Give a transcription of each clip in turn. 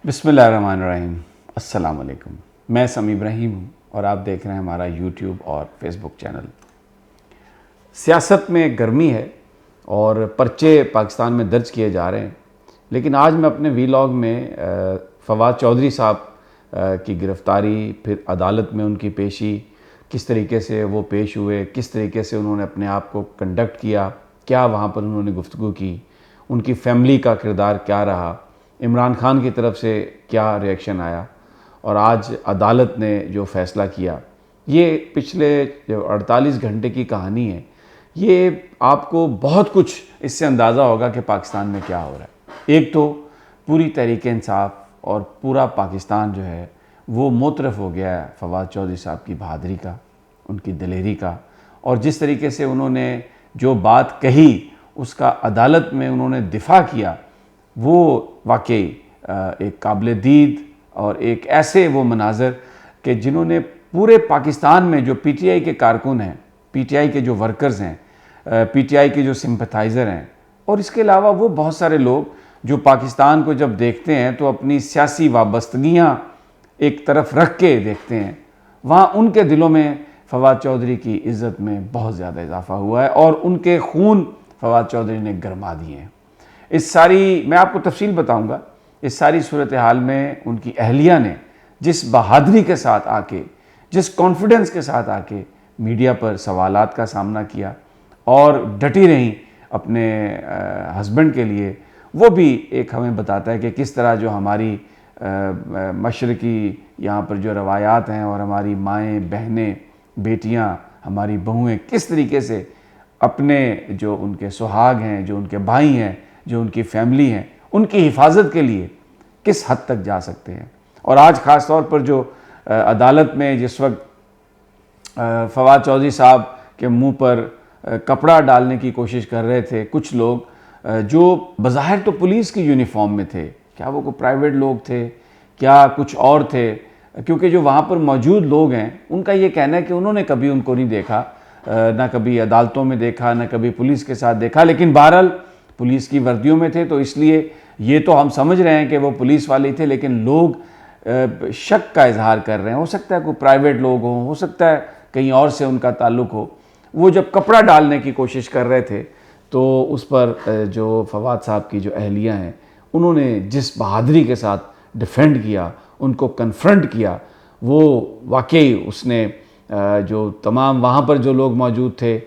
बिस्मिल्लाहिर्रहमानिर्रहीम। अस्सलाम वालेकुम। मैं समी इब्राहिम हूँ और आप देख रहे हैं हमारा यूट्यूब और फेसबुक चैनल। सियासत में गर्मी है और पर्चे पाकिस्तान में दर्ज किए जा रहे हैं, लेकिन आज मैं अपने वीलॉग में फवाद चौधरी साहब की गिरफ़्तारी, फिर अदालत में उनकी पेशी, किस तरीके से वो पेश हुए, किस तरीके से उन्होंने अपने आप को कंडक्ट किया, क्या वहाँ पर उन्होंने गुफ्तगू की, उनकी फैमिली का किरदार क्या रहा, इमरान खान की तरफ से क्या रिएक्शन आया और आज अदालत ने जो फ़ैसला किया, ये पिछले जो 48 घंटे की कहानी है, ये आपको बहुत कुछ इससे अंदाज़ा होगा कि पाकिस्तान में क्या हो रहा है। एक तो पूरी तहरीक इंसाफ और पूरा पाकिस्तान जो है वो मुतरफ़ हो गया है फवाद चौधरी साहब की बहादरी का, उनकी दिलेरी का, और जिस तरीके से उन्होंने जो बात कही उसका अदालत में उन्होंने दिफा किया, वो वाकई एक काबिल दीद और एक ऐसे वो मनाज़र कि जिन्होंने पूरे पाकिस्तान में जो पीटीआई के कारकुन हैं, पीटीआई के जो वर्कर्स हैं, पीटीआई के जो सिंपथाइज़र हैं, और इसके अलावा वो बहुत सारे लोग जो पाकिस्तान को जब देखते हैं तो अपनी सियासी वाबस्तगियाँ एक तरफ रख के देखते हैं, वहाँ उनके दिलों में फवाद चौधरी की इज़्ज़त में बहुत ज़्यादा इजाफा हुआ है और उनके खून फवाद चौधरी ने गरमा दिए हैं। इस सारी, मैं आपको तफसील बताऊंगा, इस सारी सूरत हाल में उनकी अहलिया ने जिस बहादुरी के साथ आके, जिस कॉन्फिडेंस के साथ आके मीडिया पर सवालात का सामना किया और डटी रहीं अपने हस्बैंड के लिए, वो भी एक हमें बताता है कि किस तरह जो हमारी मशरकी यहाँ पर जो रवायात हैं और हमारी माएँ, बहनें, बेटियाँ, हमारी बहुएँ किस तरीके से अपने जो उनके सुहाग हैं, जो उनके भाई हैं, जो उनकी फैमिली हैं, उनकी हिफाजत के लिए किस हद तक जा सकते हैं। और आज ख़ास तौर पर जो अदालत में जिस वक्त फवाद चौधरी साहब के मुंह पर कपड़ा डालने की कोशिश कर रहे थे कुछ लोग, जो बज़ाहिर तो पुलिस की यूनिफॉर्म में थे, क्या वो कोई प्राइवेट लोग थे, क्या कुछ और थे, क्योंकि जो वहाँ पर मौजूद लोग हैं उनका ये कहना है कि उन्होंने कभी उनको नहीं देखा, ना कभी अदालतों में देखा, ना कभी पुलिस के साथ देखा, लेकिन बहरहाल पुलिस की वर्दियों में थे, तो इसलिए ये तो हम समझ रहे हैं कि वो पुलिस वाले थे, लेकिन लोग शक का इजहार कर रहे हैं। हो सकता है कोई प्राइवेट लोग हों, हो सकता है कहीं और से उनका ताल्लुक़ हो। वो जब कपड़ा डालने की कोशिश कर रहे थे तो उस पर जो फवाद साहब की जो अहलियाँ हैं उन्होंने जिस बहादुरी के साथ डिफेंड किया, उनको कन्फ्रंट किया, वो वाकई उसने जो तमाम वहाँ पर जो लोग मौजूद थे,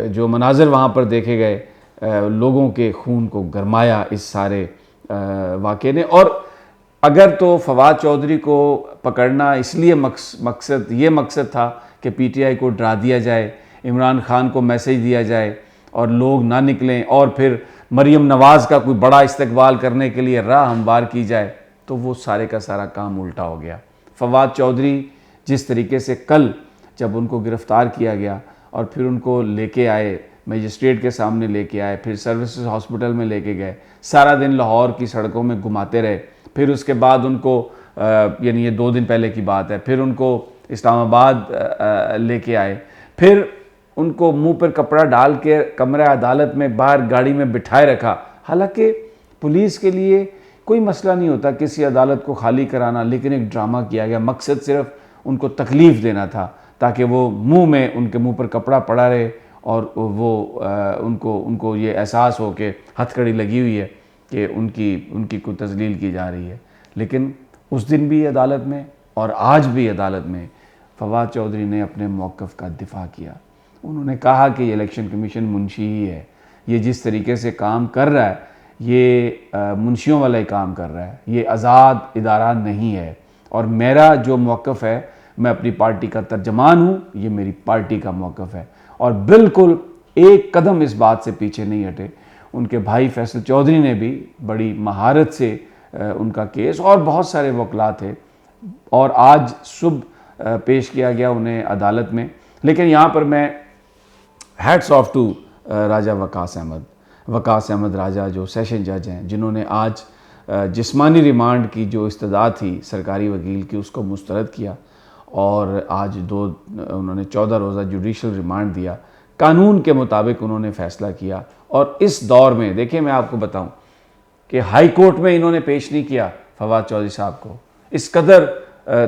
जो मनाज़र वहाँ पर देखे गए, लोगों के खून को गरमाया इस सारे वाक़े ने। और अगर तो फवाद चौधरी को पकड़ना इसलिए मकसद था कि पीटीआई को डरा दिया जाए, इमरान खान को मैसेज दिया जाए और लोग ना निकलें और फिर मरीम नवाज़ का कोई बड़ा इस्तकबाल करने के लिए राह हमवार की जाए, तो वो सारे का सारा काम उल्टा हो गया। फवाद चौधरी जिस तरीके से कल जब उनको गिरफ़्तार किया गया और फिर उनको लेके आए, मजिस्ट्रेट के सामने लेके आए, फिर सर्विसेज हॉस्पिटल में लेके गए, सारा दिन लाहौर की सड़कों में घुमाते रहे, फिर उसके बाद उनको यानी ये 2 दिन पहले की बात है, फिर उनको इस्लामाबाद लेके आए, फिर उनको मुंह पर कपड़ा डाल के कमरा अदालत में बाहर गाड़ी में बिठाए रखा। हालांकि पुलिस के लिए कोई मसला नहीं होता किसी अदालत को खाली कराना, लेकिन एक ड्रामा किया गया, मकसद सिर्फ उनको तकलीफ़ देना था ताकि वो उनके मुंह पर कपड़ा पड़ा रहे और वो उनको ये एहसास हो कि हथकड़ी लगी हुई है कि उनकी कोई तजलील की जा रही है। लेकिन उस दिन भी अदालत में और आज भी अदालत में फवाद चौधरी ने अपने मौक़िफ़ का दिफा किया। उन्होंने कहा कि ये इलेक्शन कमीशन मुंशी ही है, ये जिस तरीके से काम कर रहा है ये मुंशियों वाला ही काम कर रहा है, ये आज़ाद इदारा नहीं है। और मेरा जो मौक़िफ़ है, मैं अपनी पार्टी का तर्जमान हूँ, ये मेरी पार्टी का मौक़िफ़ है और बिल्कुल एक कदम इस बात से पीछे नहीं हटे। उनके भाई फैसल चौधरी ने भी बड़ी महारत से उनका केस, और बहुत सारे वकला थे, और आज सुबह पेश किया गया उन्हें अदालत में। लेकिन यहाँ पर मैं हैट्स ऑफ टू राजा वकास अहमद राजा, जो सेशन जज हैं, जिन्होंने आज जिस्मानी रिमांड की जो इस्तदा थी सरकारी वकील की उसको मुस्तरद किया और आज उन्होंने 14 रोज़ा जुडिशल रिमांड दिया। कानून के मुताबिक उन्होंने फ़ैसला किया। और इस दौर में देखिए, मैं आपको बताऊं कि हाई कोर्ट में इन्होंने पेश नहीं किया, फवाद चौधरी साहब को, इस कदर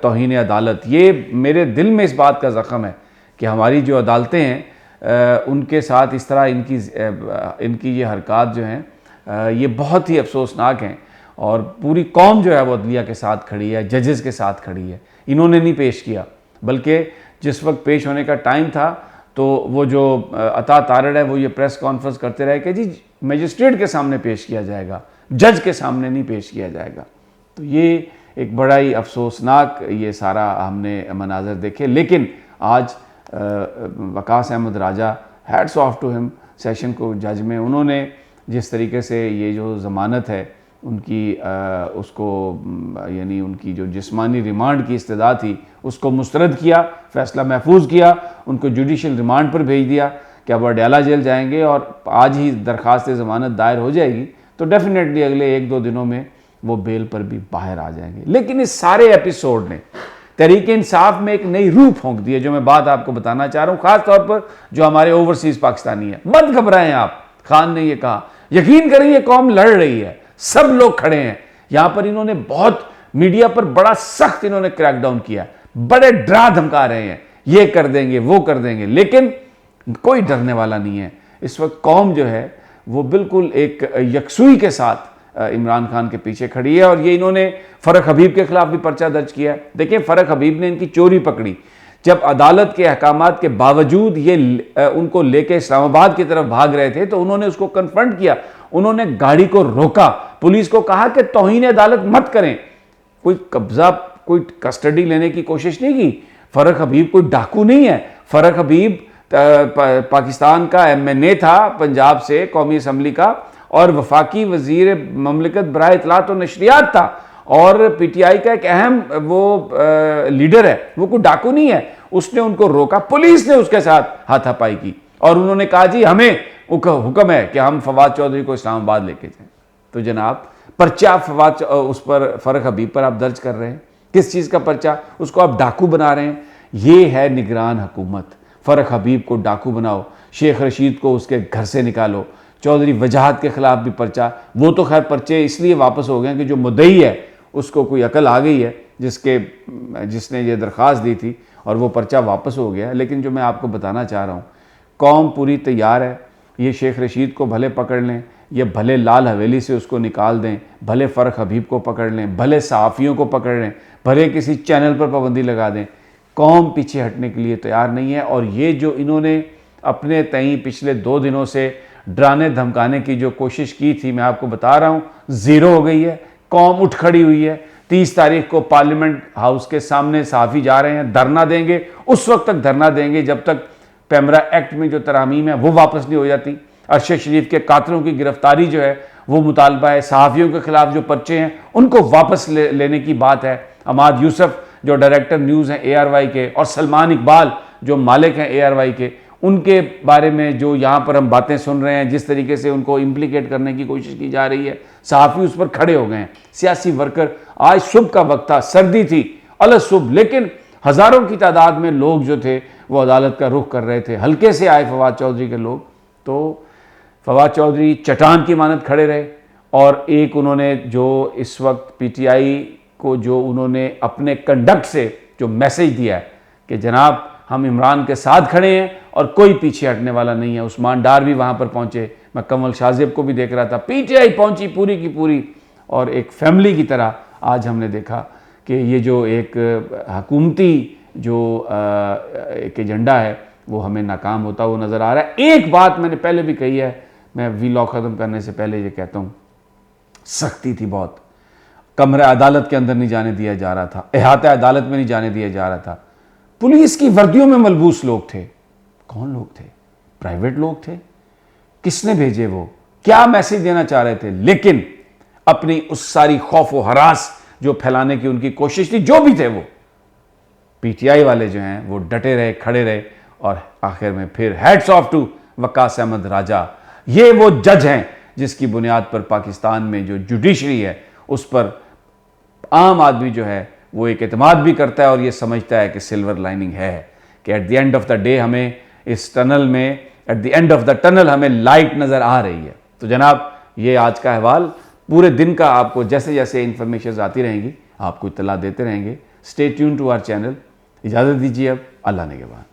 तौहीन अदालत। ये मेरे दिल में इस बात का ज़ख्म है कि हमारी जो अदालतें हैं उनके साथ इस तरह इनकी ये हरकत जो हैं ये बहुत ही अफसोसनाक हैं। और पूरी कौम जो है वो अदलिया के साथ खड़ी है, जजेस के साथ खड़ी है। इन्होंने नहीं पेश किया, बल्कि जिस वक्त पेश होने का टाइम था तो वो जो अता तारड़ है वो ये प्रेस कॉन्फ्रेंस करते रहे कि जी मजिस्ट्रेट के सामने पेश किया जाएगा, जज के सामने नहीं पेश किया जाएगा। तो ये एक बड़ा ही अफसोसनाक ये सारा हमने मनाजर देखे। लेकिन आज Waqas Ahmad Raja, hats off to him, session को जज में उन्होंने जिस तरीके से ये जो ज़मानत है उनकी उसको यानी उनकी जो जिस्मानी रिमांड की इस्तदा थी उसको मुस्तरद किया, फ़ैसला महफूज किया, उनको जुडिशल रिमांड पर भेज दिया कि अब अडयाला जेल जाएंगे और आज ही दरख्वास्त ज़मानत दायर हो जाएगी तो डेफिनेटली अगले 1-2 दिनों में वो बेल पर भी बाहर आ जाएंगे। लेकिन इस सारे एपिसोड ने तहरीक इंसाफ में एक नई रूह फूंक दी है, जो मैं बात आपको बताना चाह रहा हूँ, ख़ास तौर पर जो हमारे ओवरसीज़ पाकिस्तानी है। मत घबराएं आप, खान ने ये कहा, यकीन करें ये कौम लड़ रही है, सब लोग खड़े हैं यहाँ पर। इन्होंने बहुत मीडिया पर बड़ा सख्त इन्होंने क्रैकडाउन किया, बड़े डरा धमका रहे हैं, ये कर देंगे वो कर देंगे, लेकिन कोई डरने वाला नहीं है। इस वक्त कौम जो है वो बिल्कुल एक यकसुई के साथ इमरान खान के पीछे खड़ी है। और ये इन्होंने फ़रक हबीब के खिलाफ भी पर्चा दर्ज किया है। देखिए फ़रक हबीब ने इनकी चोरी पकड़ी, जब अदालत के अहकामात के बावजूद ये उनको लेके इस्लामाबाद की तरफ भाग रहे थे तो उन्होंने उसको कन्फ्रंट किया, उन्होंने गाड़ी को रोका, पुलिस को कहा कि तौहीन अदालत मत करें। कोई कब्जा, कोई कस्टडी लेने की कोशिश नहीं की। फ़रक हबीब कोई डाकू नहीं है। फ़रक हबीब पाकिस्तान का MNA था, पंजाब से, कौमी असम्बली का, और वफाकी वजीर ममलिकत बराए इतलात और नशरियात था, और PTI का एक अहम वो लीडर है, वो कोई डाकू नहीं है। उसने उनको रोका, पुलिस ने उसके साथ हाथापाई की और उन्होंने कहा जी हमें हुक्म है कि हम फवाद चौधरी को इस्लामाबाद लेके जाएं। तो जनाब पर्चा फवाद उस पर फ़रक हबीब पर आप दर्ज कर रहे हैं, किस चीज़ का पर्चा? उसको आप डाकू बना रहे हैं। ये है निगरान हुकूमत। फ़रक हबीब को डाकू बनाओ, शेख रशीद को उसके घर से निकालो, चौधरी वजाहत के खिलाफ भी पर्चा। वो तो खैर पर्चे इसलिए वापस हो गए कि जो मुद्दई है उसको कोई अकल आ गई है, जिसने ये दरख्वास्त दी थी, और वो पर्चा वापस हो गया। लेकिन जो मैं आपको बताना चाह रहा हूँ, कौम पूरी तैयार है। ये शेख रशीद को भले पकड़ लें, ये भले लाल हवेली से उसको निकाल दें, भले फ़रक हबीब को पकड़ लें, भले सहाफ़ियों को पकड़ लें, भले किसी चैनल पर पाबंदी लगा दें, कौम पीछे हटने के लिए तैयार नहीं है। और ये जो इन्होंने अपने तई पिछले 2 दिनों से डराने धमकाने की जो कोशिश की थी, मैं आपको बता रहा हूँ, ज़ीरो हो गई है। कौम उठ खड़ी हुई है। 30 तारीख को पार्लियामेंट हाउस के सामने सहाफ़ी जा रहे हैं, धरना देंगे। उस वक्त तक धरना देंगे जब तक पैमरा एक्ट में जो तरामीम है वो वापस नहीं हो जाती। अरशद शरीफ के कातलों की गिरफ्तारी जो है वो मुतालबा है। सहाफ़ियों के खिलाफ जो पर्चे हैं उनको वापस लेने की बात है। अमाद यूसुफ जो डायरेक्टर न्यूज़ हैं ARY के, और सलमान इकबाल जो मालिक हैं ARY के, उनके बारे में जो यहाँ पर हम बातें सुन रहे हैं, जिस तरीके से उनको इम्प्लीकेट करने की कोशिश की जा रही है, सहाफ़ी उस पर खड़े हो गए हैं। सियासी वर्कर, आज सुबह का वक्त था, सर्दी थी, अलग सुबह, लेकिन हज़ारों की तादाद में लोग जो थे वो अदालत का रुख कर रहे थे। हल्के से आए फवाद चौधरी के लोग, तो फवाद चौधरी चट्टान की मानद खड़े रहे। और एक उन्होंने जो इस वक्त PTI को जो उन्होंने अपने कंडक्ट से जो मैसेज दिया है कि जनाब हम इमरान के साथ खड़े हैं और कोई पीछे हटने वाला नहीं है। उस्मान डार भी वहाँ पर पहुँचे, मैं कमल शाज़ेब को भी देख रहा था, PTI पहुँची पूरी की पूरी, और एक फैमिली की तरह आज हमने देखा कि ये जो एक हुकूमती जो एक एजेंडा है वो हमें नाकाम होता हुआ नज़र आ रहा है। एक बात मैंने पहले भी कही है, मैं व्लॉग ख़त्म करने से पहले ये कहता हूँ, सख्ती थी बहुत। कमरा अदालत के अंदर नहीं जाने दिया जा रहा था, अहाता अदालत में नहीं जाने दिया जा रहा था। पुलिस की वर्दियों में मलबूस लोग थे। कौन लोग थे? प्राइवेट लोग थे। किसने भेजे? वो क्या मैसेज देना चाह रहे थे? लेकिन अपनी उस सारी खौफ व हरास जो फैलाने की उनकी कोशिश थी, जो भी थे वो PTI वाले जो हैं वो डटे रहे, खड़े रहे, और आखिर में फिर hats off to Waqas Ahmad Raja. ये वो जज हैं जिसकी बुनियाद पर पाकिस्तान में जो जुडिशरी है उस पर आम आदमी जो है वो एक एतमाद भी करता है और ये समझता है कि सिल्वर लाइनिंग है, कि at the end of the day हमें इस टनल में, at the end of the tunnel हमें लाइट नज़र आ रही है। तो जनाब ये आज का अहवाल, पूरे दिन का आपको जैसे जैसे इन्फॉर्मेशन आती रहेंगी आपको इत्तला देते रहेंगे। Stay tune to our channel. इजाज़त दीजिए अब, अल्लाह ने के बाद।